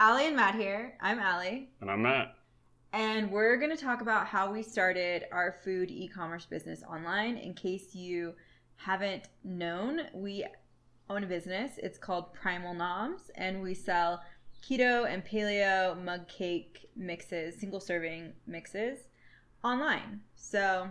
Allie and Matt here. I'm Allie. And I'm Matt. And we're going to talk about how we started our food e-commerce business online. In case you haven't known, we own a business. It's called Primal Noms, and we sell keto and paleo mug cake mixes, single serving mixes online. So,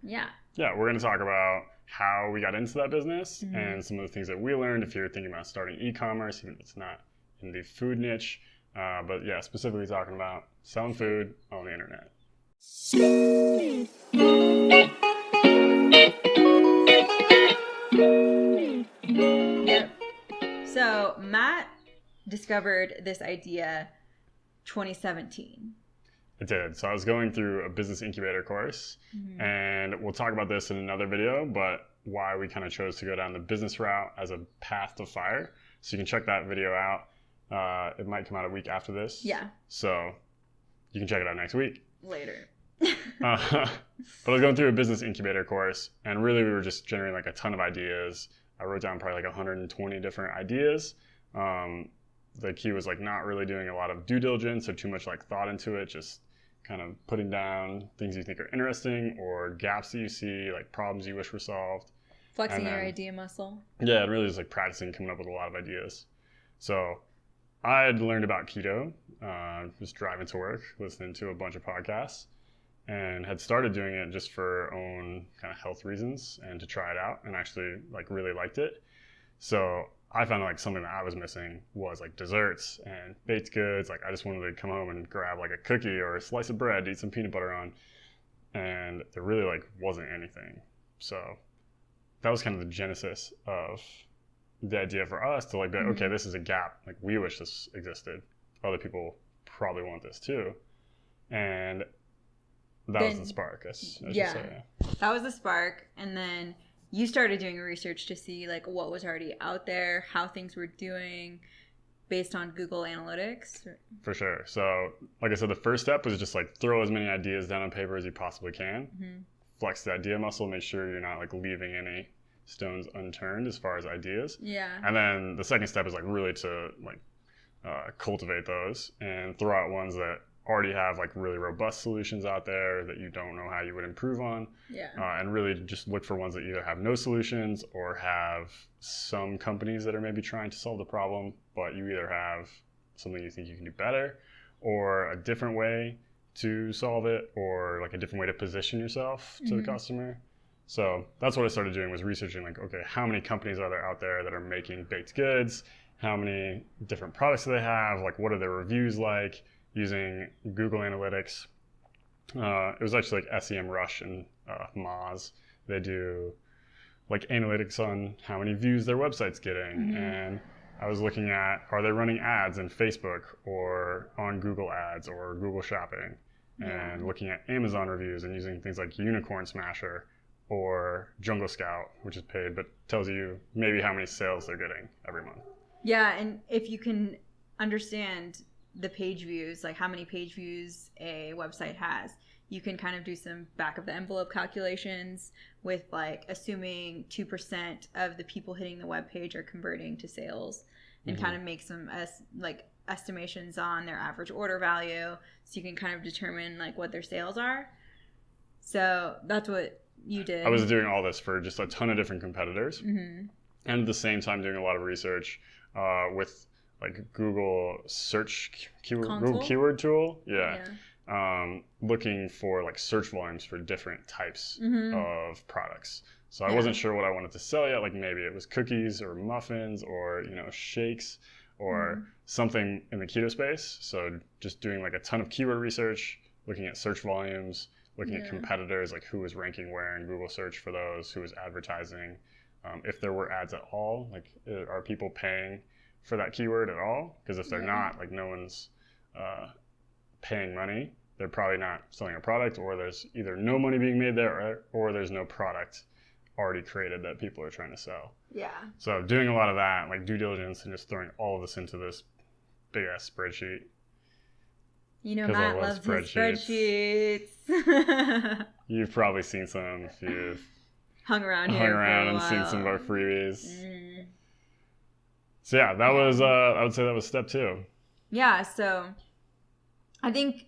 yeah. Yeah, we're going to talk about how we got into that business and some of the things that we learned if you're thinking about starting e-commerce, even if it's not in the food niche. But yeah, specifically talking about selling food on the internet. Yep. So Matt discovered this idea 2017. I did. So I was going through a business incubator course, and we'll talk about this in another video, but why we kind of chose to go down the business route as a path to fire. So you can check that video out. It might come out a week after this. Yeah. So you can check it out next week. Later. But I was going through a business incubator course, and really we were just generating like a ton of ideas. I wrote down probably like 120 different ideas. The key was like not really doing a lot of due diligence or too much like thought into it, just kind of putting down things you think are interesting or gaps that you see, like problems you wish were solved. Flexing your idea muscle. Yeah, and really just like practicing coming up with a lot of ideas. So I had learned about keto, just driving to work, listening to a bunch of podcasts, and had started doing it just for own kind of health reasons and to try it out, and actually like really liked it. So I found like something that I was missing was like desserts and baked goods. Like I just wanted to come home and grab like a cookie or a slice of bread to eat some peanut butter on, and there really like wasn't anything. So that was kind of the genesis of the idea for us to like be like, okay, this is a gap. Like we wish this existed. Other people probably want this too. And that was the spark, I should say. That was the spark. And then you started doing research to see like what was already out there, how things were doing based on Google Analytics. For sure. So like I said, the first step was just like throw as many ideas down on paper as you possibly can. Flex the idea muscle, make sure you're not like leaving any stones unturned as far as ideas. Yeah. And then the second step is like really to like cultivate those and throw out ones that already have like really robust solutions out there that you don't know how you would improve on. Yeah. And really just look for ones that either have no solutions or have some companies that are maybe trying to solve the problem, but you either have something you think you can do better or a different way to solve it or like a different way to position yourself to the customer. So that's what I started doing, was researching like, okay, how many companies are there out there that are making baked goods? How many different products do they have? Like what are their reviews like? Using Google Analytics. It was actually like SEMrush and Moz. They do like analytics on how many views their website's getting. And I was looking at, are they running ads in Facebook or on Google Ads or Google Shopping? And looking at Amazon reviews and using things like Unicorn Smasher or Jungle Scout, which is paid, but tells you maybe how many sales they're getting every month. Yeah, and if you can understand the page views, like how many page views a website has, you can kind of do some back of the envelope calculations with like assuming 2% of the people hitting the web page are converting to sales, and kind of make some like estimations on their average order value, so you can kind of determine like what their sales are. So that's what you did. I was doing all this for just a ton of different competitors, and at the same time doing a lot of research with like Google search Google keyword tool. Looking for like search volumes for different types of products. So I wasn't sure what I wanted to sell yet. Like maybe it was cookies or muffins or, you know, shakes or something in the keto space. So just doing like a ton of keyword research, looking at search volumes, looking at competitors, like who was ranking where in Google search for those, who was advertising, if there were ads at all, like are people paying for that keyword at all? Because if they're not, like no one's paying money, they're probably not selling a product, or there's either no money being made there or there's no product already created that people are trying to sell. Yeah. So doing a lot of that, like due diligence, and just throwing all of this into this big ass spreadsheet. You know, Matt loves his spreadsheets. You've probably seen some if you've hung around and seen some of our freebies. So yeah, that was I would say that was step 2. Yeah, so I think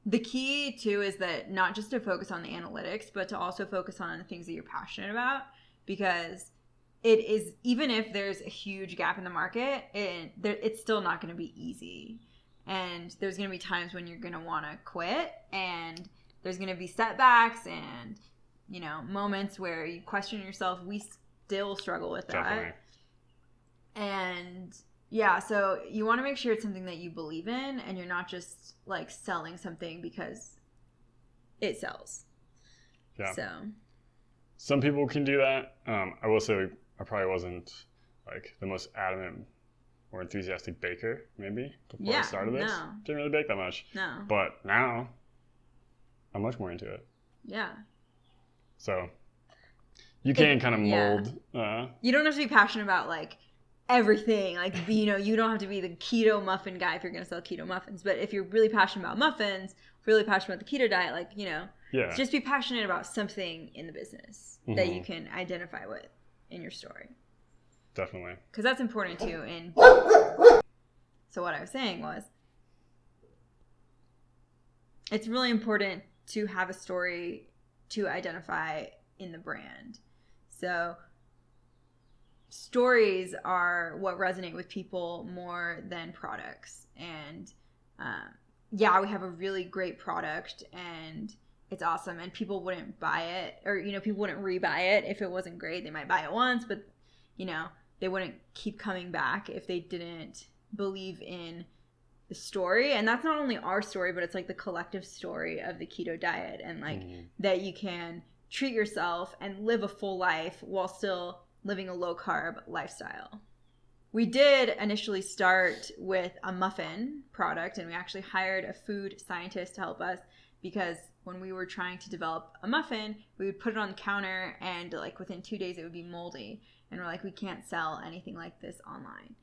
the key too is that not just to focus on the analytics, but to also focus on the things that you're passionate about, because it is, even if there's a huge gap in the market, it's still not going to be easy. And there's going to be times when you're going to want to quit, and there's going to be setbacks and, moments where you question yourself. We still struggle with that. Definitely. And yeah, so you want to make sure it's something that you believe in, and you're not just like selling something because it sells. Yeah. So some people can do that. I will say I probably wasn't like the most adamant or enthusiastic baker, maybe, before I started this. No. Didn't really bake that much. No. But now I'm much more into it. Yeah. So you can kind of mold. You don't have to be passionate about like everything. Like, you don't have to be the keto muffin guy if you're going to sell keto muffins. But if you're really passionate about muffins, really passionate about the keto diet, like, just be passionate about something in the business that you can identify with in your story. Definitely. Because that's important too. So what I was saying was, it's really important to have a story to identify in the brand. So stories are what resonate with people more than products. And we have a really great product and it's awesome, and people wouldn't buy it, or people wouldn't rebuy it if it wasn't great. They might buy it once, but they wouldn't keep coming back if they didn't believe in the story. And that's not only our story, but it's like the collective story of the keto diet, and like that you can treat yourself and live a full life while still living a low carb lifestyle. We did initially start with a muffin product, and we actually hired a food scientist to help us, because when we were trying to develop a muffin, we would put it on the counter and like within 2 days it would be moldy. And we're like, we can't sell anything like this online.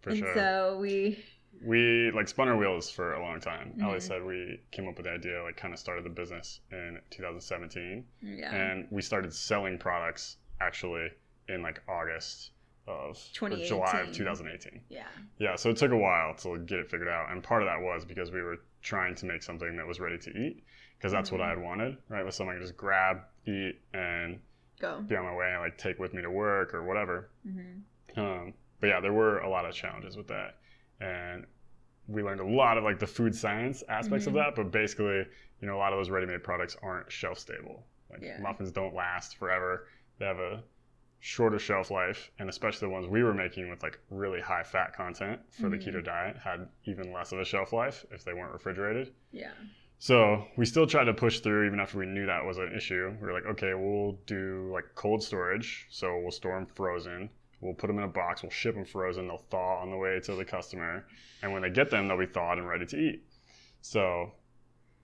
For sure. So we like spun our wheels for a long time. Ellie said we came up with the idea, like kind of started the business in 2017. Yeah. And we started selling products actually in like August of July of 2018. Yeah. Yeah, so it took a while to get it figured out. And part of that was because we were trying to make something that was ready to eat, because that's what I had wanted, right? Was something I could just grab, eat, and go be on my way and like take with me to work or whatever. But yeah, there were a lot of challenges with that. And we learned a lot of like the food science aspects of that, but basically, a lot of those ready-made products aren't shelf stable. Like muffins don't last forever. They have a shorter shelf life, and especially the ones we were making with like really high fat content for the keto diet had even less of a shelf life if they weren't refrigerated. Yeah. So we still tried to push through even after we knew that was an issue. We were like, okay, we'll do like cold storage. So we'll store them frozen. We'll put them in a box. We'll ship them frozen. They'll thaw on the way to the customer. And when they get them, they'll be thawed and ready to eat. So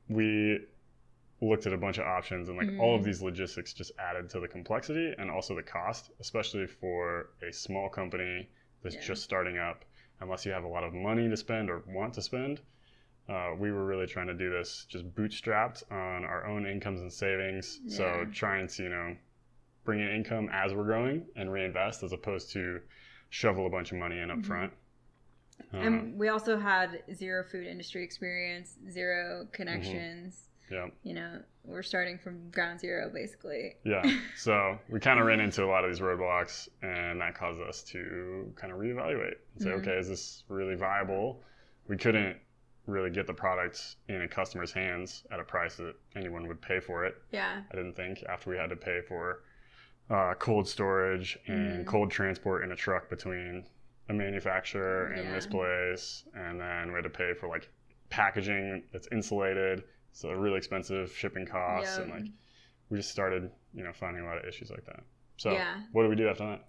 we looked at a bunch of options, and like all of these logistics just added to the complexity and also the cost, especially for a small company that's just starting up. Unless you have a lot of money to spend or want to spend, we were really trying to do this just bootstrapped on our own incomes and savings. So trying to bring in income as we're growing and reinvest, as opposed to shovel a bunch of money in up front. And we also had zero food industry experience, zero connections. We're starting from ground zero, basically. Yeah, so we kind of ran into a lot of these roadblocks, and that caused us to kind of reevaluate and say, okay, is this really viable? We couldn't really get the product in a customer's hands at a price that anyone would pay for it. Yeah. I didn't think, after we had to pay for cold storage and cold transport in a truck between a manufacturer and this place, and then we had to pay for like packaging that's insulated. So really expensive shipping costs, and like we just started, finding a lot of issues like that. So what did we do after that?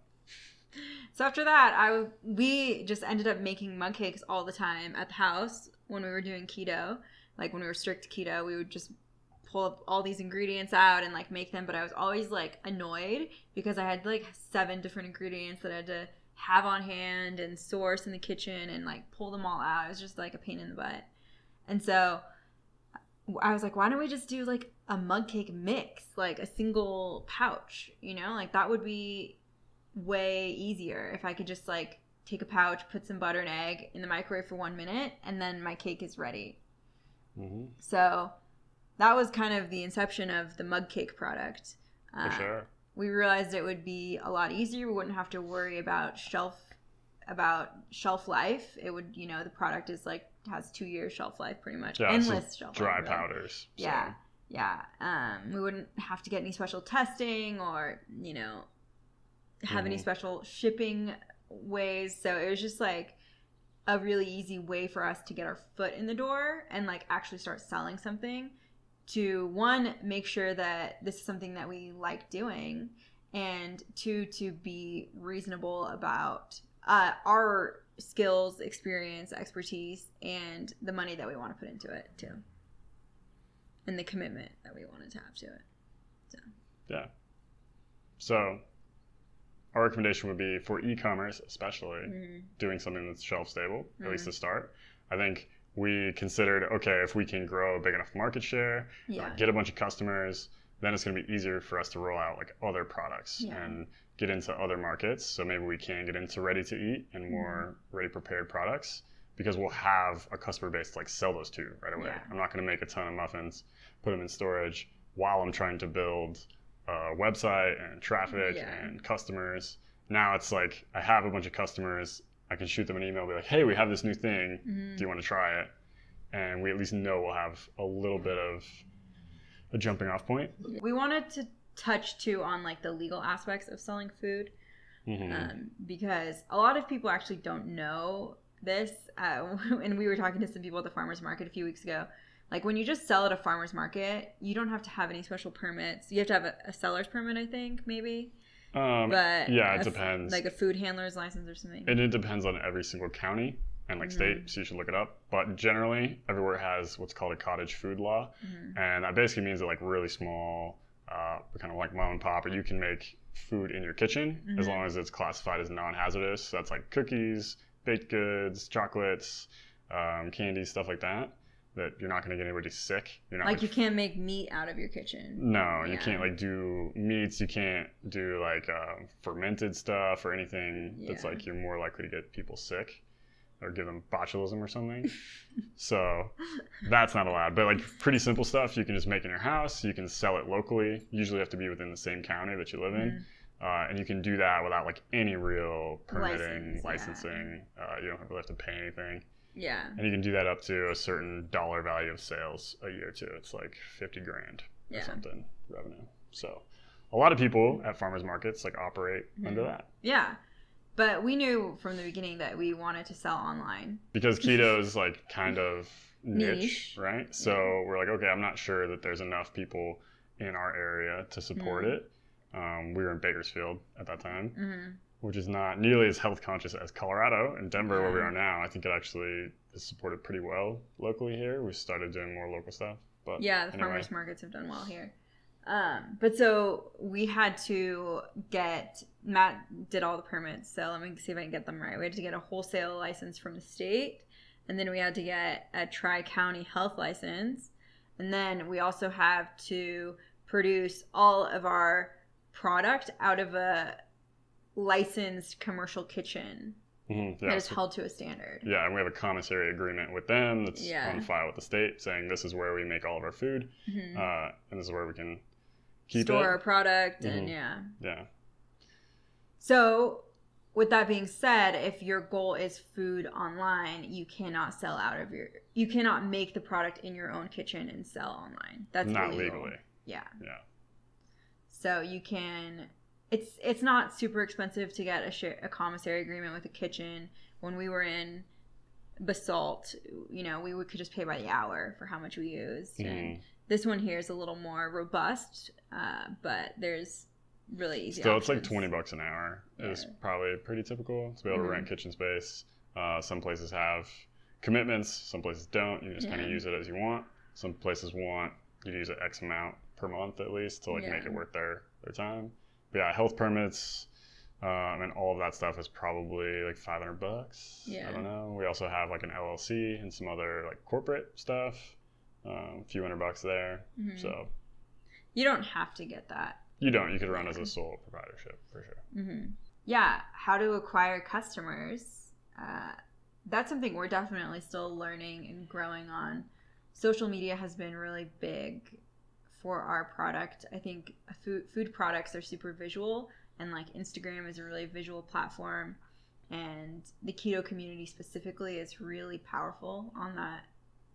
So after that, we just ended up making mug cakes all the time at the house when we were doing keto. Like when we were strict keto, we would just pull up all these ingredients out and like make them. But I was always like annoyed because I had like 7 different ingredients that I had to have on hand and source in the kitchen and like pull them all out. It was just like a pain in the butt. And so I was like, why don't we just do like a mug cake mix, like a single pouch, like that would be way easier if I could just like take a pouch, put some butter and egg in the microwave for 1 minute, and then my cake is ready. Mm-hmm. So that was kind of the inception of the mug cake product. For sure. We realized it would be a lot easier. We wouldn't have to worry about shelf life. It would, the product is like has 2 years shelf life pretty much. Yeah, Endless shelf life. Dry really. powders. So. Yeah. We wouldn't have to get any special testing or, have any special shipping ways. So it was just like a really easy way for us to get our foot in the door and like actually start selling something. To one, make sure that this is something that we like doing, and two, to be reasonable about our skills, experience, expertise, and the money that we want to put into it too, and the commitment that we wanted to have to it. So our recommendation would be for e-commerce, especially doing something that's shelf stable, at least to start. I think we considered, okay, if we can grow a big enough market share, get a bunch of customers, then it's going to be easier for us to roll out like other products and get into other markets. So maybe we can get into ready to eat and more ready prepared products, because we'll have a customer base to like sell those to right away. I'm not going to make a ton of muffins, put them in storage while I'm trying to build a website and traffic and customers. Now it's like I have a bunch of customers, I can shoot them an email, be like, hey, we have this new thing. Do you want to try it? And we at least know we'll have a little bit of a jumping off point. We wanted to touch too on like the legal aspects of selling food, because a lot of people actually don't know this. And we were talking to some people at the farmer's market a few weeks ago. Like when you just sell at a farmer's market, you don't have to have any special permits. You have to have a seller's permit, I think, maybe. But it depends. Like a food handler's license or something. And it depends on every single county and like state, so you should look it up. But generally, everywhere has what's called a Cottage Food Law, and that basically means that like really small, kind of like mom and pop, or you can make food in your kitchen as long as it's classified as non-hazardous. So that's like cookies, baked goods, chocolates, candies, stuff like that. That you're not going to get anybody sick. You're not like you can't make meat out of your kitchen. No, you can't like do meats. You can't do like fermented stuff or anything that's like you're more likely to get people sick or give them botulism or something. So that's not allowed. But like pretty simple stuff you can just make in your house. You can sell it locally. You usually have to be within the same county that you live in. And you can do that without like any real permitting, licensing. You don't really have to pay anything. Yeah. And you can do that up to a certain dollar value of sales a year too. It's like 50 grand or something revenue. So a lot of people at farmers markets like operate under that. Yeah. But we knew from the beginning that we wanted to sell online. Because keto is like kind of niche, right? So we're like, okay, I'm not sure that there's enough people in our area to support it. We were in Bakersfield at that time. Which is not nearly as health conscious as Colorado and Denver, where we are now. I think it actually is supported pretty well locally here. We started doing more local stuff. But the farmers markets have done well here. But so we had to Matt did all the permits, so let me see if I can get them right. We had to get a wholesale license from the state, and then we had to get a tri-county health license, and then we also have to produce all of our product out of a licensed commercial kitchen that is held to a standard. Yeah, and we have a commissary agreement with them that's on file with the state saying this is where we make all of our food, and this is where we can keep store our product, and Yeah. So with that being said, if your goal is food online, you cannot sell you cannot make the product in your own kitchen and sell online. That's not illegal. Legally. Yeah. So you can. It's not super expensive to get a commissary agreement with a kitchen. When we were in Basalt, we could just pay by the hour for how much we used. And this one here is a little more robust, but there's really easy Still, options. it's like $20 an hour is probably pretty typical to be able to rent kitchen space. Some places have commitments, some places don't. You can just kind of use it as you want. Some places want you to use it X amount per month at least to like make it worth their time. But yeah, health permits and all of that stuff is probably like $500. I don't know. We also have like an LLC and some other like corporate stuff, a few $100 there. So you don't have to get that. You don't. You could run as a sole proprietorship for sure. how to acquire customers. That's something we're definitely still learning and growing on. Social media has been really big for our product. I think food products are super visual, and like Instagram is a really visual platform, and the keto community specifically is really powerful on that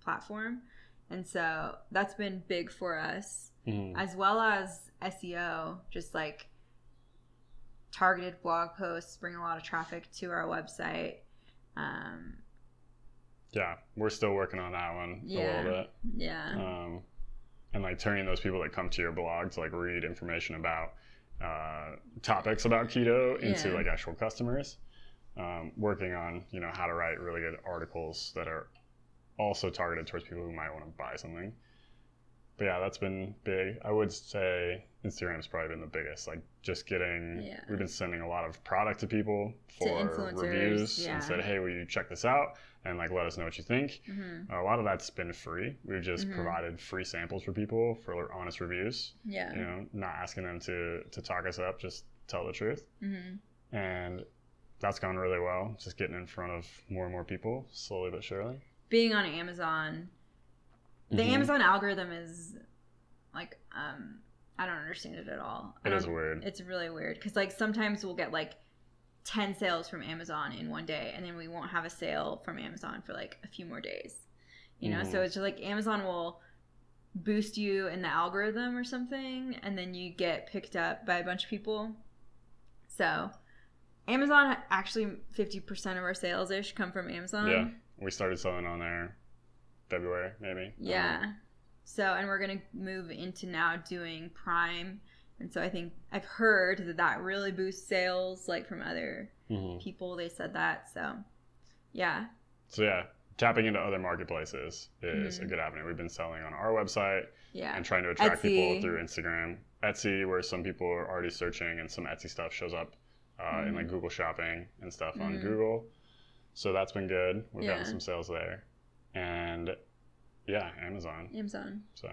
platform. And so that's been big for us, as well as SEO, just like targeted blog posts bring a lot of traffic to our website. We're still working on that one a little bit. And like turning those people that come to your blog to like read information about topics about keto into like actual customers. Working on, how to write really good articles that are also targeted towards people who might want to buy something. But yeah, that's been big. I would say Instagram's probably been the biggest. Like just we've been sending a lot of product to people for reviews and said, hey, will you check this out? And like, let us know what you think. A lot of that's been free. We've just provided free samples for people for honest reviews. Not asking them to talk us up, just tell the truth. And that's gone really well. Just getting in front of more and more people, slowly but surely. Being on Amazon, the Amazon algorithm is like, I don't understand it at all. It is weird. It's really weird because like sometimes we'll get like 10 sales from Amazon in one day, and then we won't have a sale from Amazon for like a few more days. So it's just like Amazon will boost you in the algorithm or something, and then you get picked up by a bunch of people. So Amazon, actually 50% of our sales ish come from Amazon. Yeah, we started selling on there February maybe. So, and we're going to move into now doing Prime. And so I think I've heard that really boosts sales, like from other people. They said that. So, tapping into other marketplaces is a good avenue. We've been selling on our website and trying to attract people through Instagram. Etsy, where some people are already searching, and some Etsy stuff shows up in like Google Shopping and stuff on Google. So that's been good. We've gotten some sales there. And Amazon. So.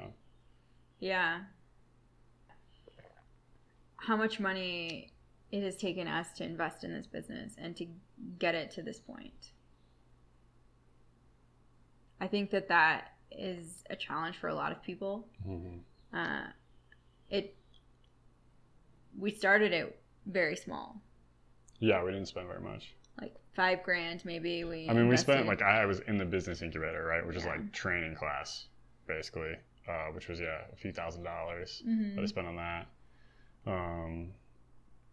How much money it has taken us to invest in this business and to get it to this point. I think that is a challenge for a lot of people. We started it very small. Yeah, we didn't spend very much. Like $5,000 maybe. We spent like, I was in the business incubator, right, which is like training class basically, which was a few $1,000s that I spent on that.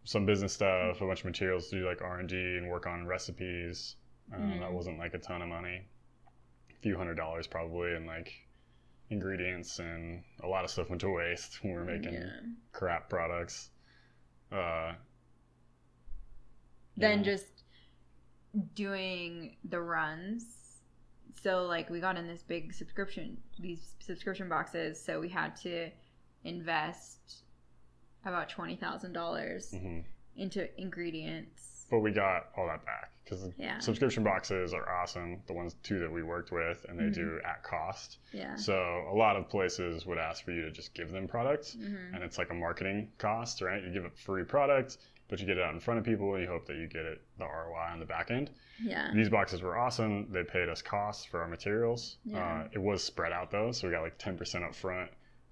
Some business stuff, a bunch of materials to do like R&D and work on recipes. That wasn't like a ton of money, a few $100s probably, and like ingredients, and a lot of stuff went to waste when we were making crap products. Then just doing the runs. So like we got in these subscription boxes, so we had to invest about $20,000 into ingredients. But we got all that back because subscription boxes are awesome. The ones too that we worked with, and they do at cost. So a lot of places would ask for you to just give them products, and it's like a marketing cost, right? You give a free product, but you get it out in front of people, and you hope that you get the ROI on the back end. These boxes were awesome. They paid us costs for our materials. It was spread out though, so we got like 10% up front,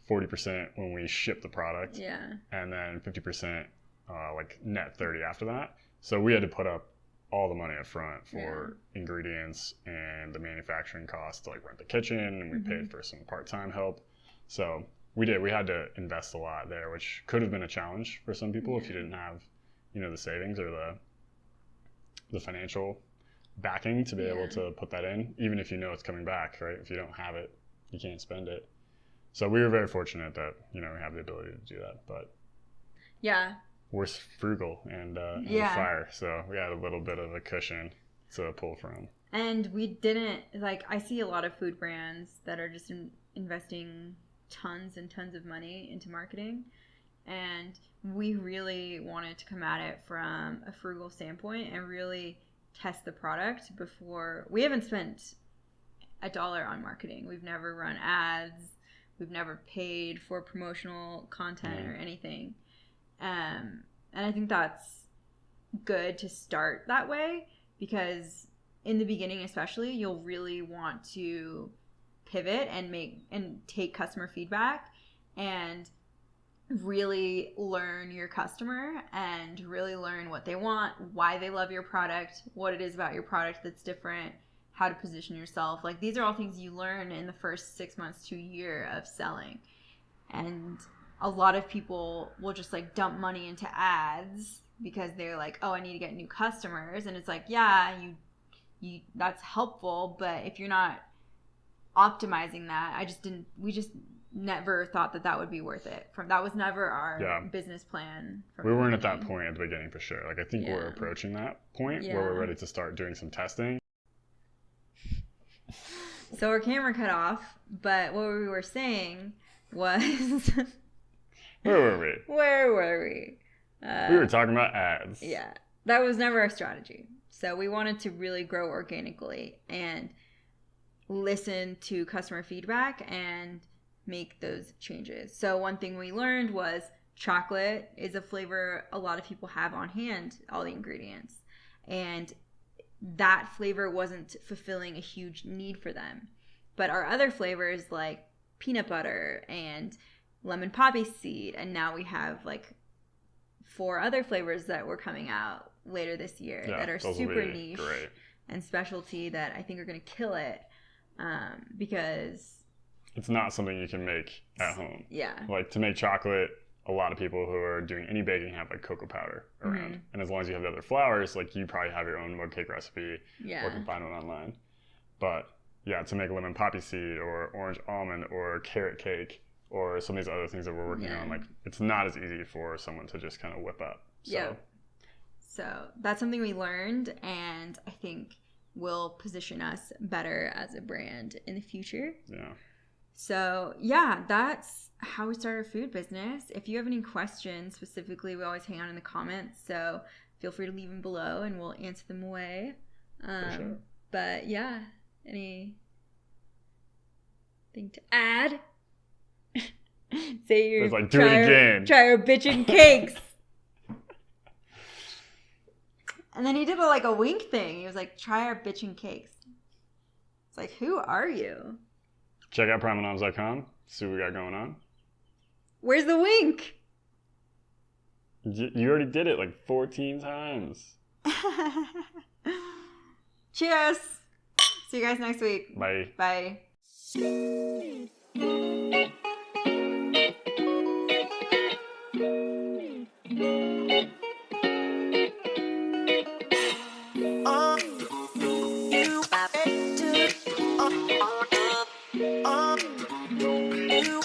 40% when we ship the product, and then 50% like net 30 after that. So we had to put up all the money up front for ingredients and the manufacturing costs to like rent the kitchen, and we paid for some part-time help. So we had to invest a lot there, which could have been a challenge for some people if you didn't have the savings or the financial backing to be able to put that in, even if it's coming back, right? If you don't have it, you can't spend it. So we were very fortunate that we have the ability to do that, but we're frugal and fire, so we had a little bit of a cushion to pull from. And we didn't I see a lot of food brands that are just investing tons and tons of money into marketing, and we really wanted to come at it from a frugal standpoint and really test the product before. We haven't spent $1 on marketing. We've never run ads. We've never paid for promotional content or anything. And I think that's good to start that way, because in the beginning especially, you'll really want to pivot and take customer feedback and really learn your customer and really learn what they want, why they love your product, what it is about your product that's different, how to position yourself. Like, these are all things you learn in the first 6 months to a year of selling. And a lot of people will just like dump money into ads because they're like, oh, I need to get new customers. And it's like, yeah, you that's helpful, but if you're not optimizing that, we just never thought that would be worth it. That was never our business plan. We weren't at that point at the beginning for sure. Like, I think we're approaching that point where we're ready to start doing some testing. So our camera cut off, but what we were saying was Where were we? We were talking about ads. Yeah, that was never our strategy. So we wanted to really grow organically and listen to customer feedback and make those changes. So one thing we learned was chocolate is a flavor a lot of people have on hand, all the ingredients. And that flavor wasn't fulfilling a huge need for them. But our other flavors like peanut butter and lemon poppy seed, and now we have like 4 other flavors that were coming out later this year that are super niche and specialty that I think are going to kill it, because it's not something you can make at home. Yeah. Like, to make chocolate, a lot of people who are doing any baking have like cocoa powder around. Mm-hmm. And as long as you have the other flours, like, you probably have your own mug cake recipe or can find one online. But yeah, to make lemon poppy seed or orange almond or carrot cake or some of these other things that we're working on, like, it's not as easy for someone to just kind of whip up. So that's something we learned, and I think will position us better as a brand in the future. Yeah. So yeah, that's how we started our food business. If you have any questions specifically, we always hang out in the comments, so feel free to leave them below and we'll answer them away. For sure. But yeah, anything to add? Say it's like, do it again. Try our bitchin' cakes. And then he did a wink thing. He was like, try our bitchin' cakes. It's like, who are you? Check out primalnoms.com. See what we got going on. Where's the wink? You already did it like 14 times. Cheers. See you guys next week. Bye. Bye. You